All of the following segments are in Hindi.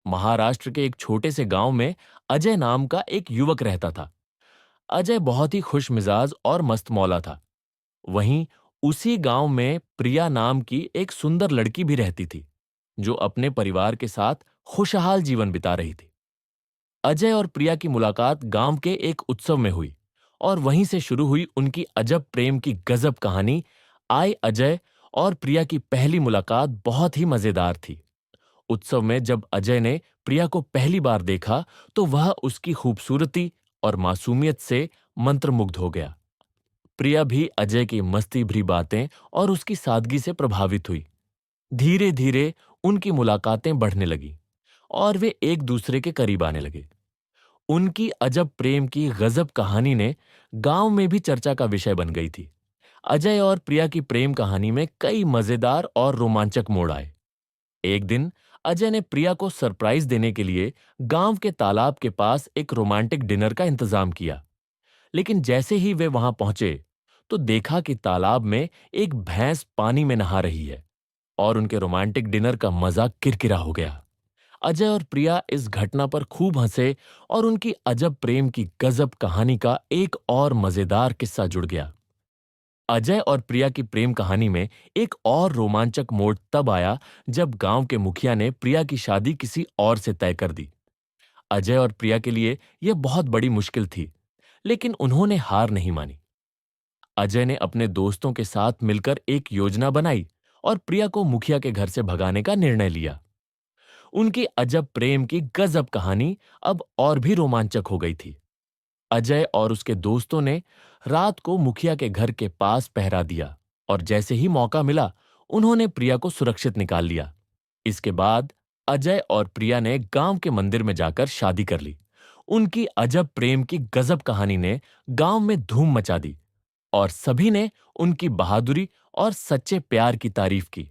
महाराष्ट्र के एक छोटे से गांव में अजय नाम का एक युवक रहता था। अजय बहुत ही खुश मिजाज और मस्त मौला था। वहीं उसी गांव में प्रिया नाम की एक सुंदर लड़की भी रहती थी, जो अपने परिवार के साथ खुशहाल जीवन बिता रही थी। अजय और प्रिया की मुलाकात गांव के एक उत्सव में हुई और वहीं से शुरू हुई उनकी अजब प्रेम की गजब कहानी। आई अजय और प्रिया की पहली मुलाकात बहुत ही मजेदार थी। उत्सव में जब अजय ने प्रिया को पहली बार देखा, तो वह उसकी खूबसूरती और मासूमियत से मंत्रमुग्ध हो गया। प्रिया भी अजय की मस्ती भरी बातें और उसकी सादगी से प्रभावित हुई। धीरे धीरे उनकी मुलाकातें बढ़ने लगीं और वे एक दूसरे के करीब आने लगे। उनकी अजब प्रेम की गजब कहानी ने गांव में भी चर्चा का विषय बन गई थी। अजय और प्रिया की प्रेम कहानी में कई मजेदार और रोमांचक मोड़ आए। एक दिन अजय ने प्रिया को सरप्राइज देने के लिए गांव के तालाब के पास एक रोमांटिक डिनर का इंतजाम किया। लेकिन जैसे ही वे वहां पहुंचे, तो देखा कि तालाब में एक भैंस पानी में नहा रही है और उनके रोमांटिक डिनर का मजा किरकिरा हो गया। अजय और प्रिया इस घटना पर खूब हंसे और उनकी अजब प्रेम की गजब कहानी का एक और मजेदार किस्सा जुड़ गया। अजय और प्रिया की प्रेम कहानी में एक और रोमांचक मोड़ तब आया जब गांव के मुखिया ने प्रिया की शादी किसी और से तय कर दी। अजय और प्रिया के लिए यह बहुत बड़ी मुश्किल थी, लेकिन उन्होंने हार नहीं मानी। अजय ने अपने दोस्तों के साथ मिलकर एक योजना बनाई और प्रिया को मुखिया के घर से भगाने का निर्णय लिया। उनकी अजब प्रेम की गजब कहानी अब और भी रोमांचक हो गई थी। अजय और उसके दोस्तों ने रात को मुखिया के घर के पास पहरा दिया और जैसे ही मौका मिला, उन्होंने प्रिया को सुरक्षित निकाल लिया। इसके बाद अजय और प्रिया ने गांव के मंदिर में जाकर शादी कर ली। उनकी अजब प्रेम की गजब कहानी ने गांव में धूम मचा दी और सभी ने उनकी बहादुरी और सच्चे प्यार की तारीफ की।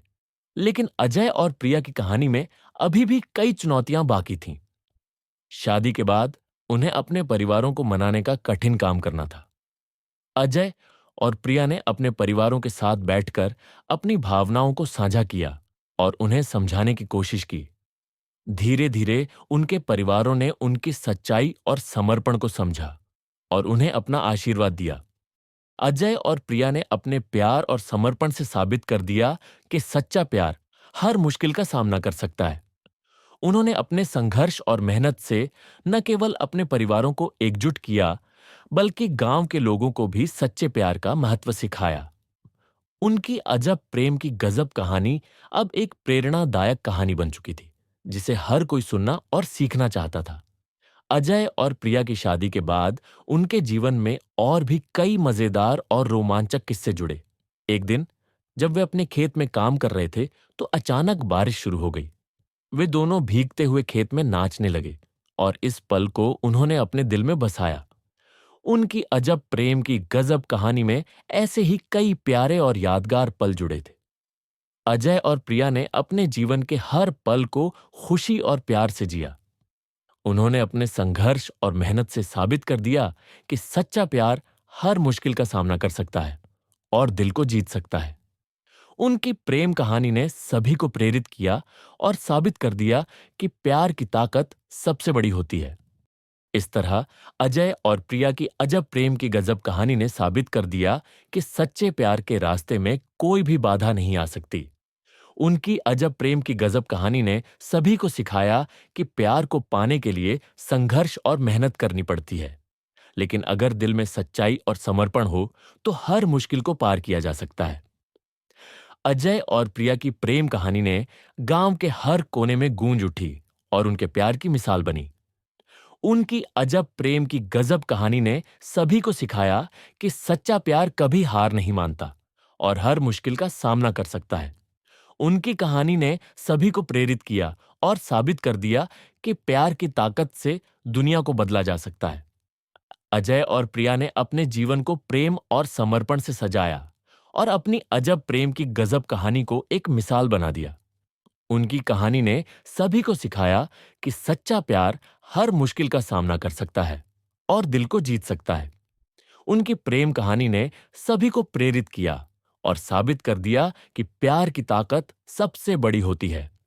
लेकिन अजय और प्रिया की कहानी में अभी भी कई चुनौतियां बाकी थीं। शादी के बाद उन्हें अपने परिवारों को मनाने का कठिन काम करना था। अजय और प्रिया ने अपने परिवारों के साथ बैठकर अपनी भावनाओं को साझा किया और उन्हें समझाने की कोशिश की। धीरे धीरे उनके परिवारों ने उनकी सच्चाई और समर्पण को समझा और उन्हें अपना आशीर्वाद दिया। अजय और प्रिया ने अपने प्यार और समर्पण से साबित कर दिया कि सच्चा प्यार हर मुश्किल का सामना कर सकता है। उन्होंने अपने संघर्ष और मेहनत से न केवल अपने परिवारों को एकजुट किया, बल्कि गांव के लोगों को भी सच्चे प्यार का महत्व सिखाया। उनकी अजब प्रेम की गजब कहानी अब एक प्रेरणादायक कहानी बन चुकी थी, जिसे हर कोई सुनना और सीखना चाहता था। अजय और प्रिया की शादी के बाद उनके जीवन में और भी कई मजेदार और रोमांचक किस्से जुड़े। एक दिन जब वे अपने खेत में काम कर रहे थे, तो अचानक बारिश शुरू हो गई। वे दोनों भीगते हुए खेत में नाचने लगे और इस पल को उन्होंने अपने दिल में बसाया। उनकी अजब प्रेम की गजब कहानी में ऐसे ही कई प्यारे और यादगार पल जुड़े थे। अजय और प्रिया ने अपने जीवन के हर पल को खुशी और प्यार से जिया। उन्होंने अपने संघर्ष और मेहनत से साबित कर दिया कि सच्चा प्यार हर मुश्किल का सामना कर सकता है और दिल को जीत सकता है। उनकी प्रेम कहानी ने सभी को प्रेरित किया और साबित कर दिया कि प्यार की ताकत सबसे बड़ी होती है। इस तरह अजय और प्रिया की अजब प्रेम की गजब कहानी ने साबित कर दिया कि सच्चे प्यार के रास्ते में कोई भी बाधा नहीं आ सकती। उनकी अजब प्रेम की गजब कहानी ने सभी को सिखाया कि प्यार को पाने के लिए संघर्ष और मेहनत करनी पड़ती है, लेकिन अगर दिल में सच्चाई और समर्पण हो, तो हर मुश्किल को पार किया जा सकता है। अजय और प्रिया की प्रेम कहानी ने गांव के हर कोने में गूंज उठी और उनके प्यार की मिसाल बनी। उनकी अजब प्रेम की गजब कहानी ने सभी को सिखाया कि सच्चा प्यार कभी हार नहीं मानता और हर मुश्किल का सामना कर सकता है। उनकी कहानी ने सभी को प्रेरित किया और साबित कर दिया कि प्यार की ताकत से दुनिया को बदला जा सकता है। अजय और प्रिया ने अपने जीवन को प्रेम और समर्पण से सजाया और अपनी अजब प्रेम की गजब कहानी को एक मिसाल बना दिया। उनकी कहानी ने सभी को सिखाया कि सच्चा प्यार हर मुश्किल का सामना कर सकता है और दिल को जीत सकता है। उनकी प्रेम कहानी ने सभी को प्रेरित किया और साबित कर दिया कि प्यार की ताकत सबसे बड़ी होती है।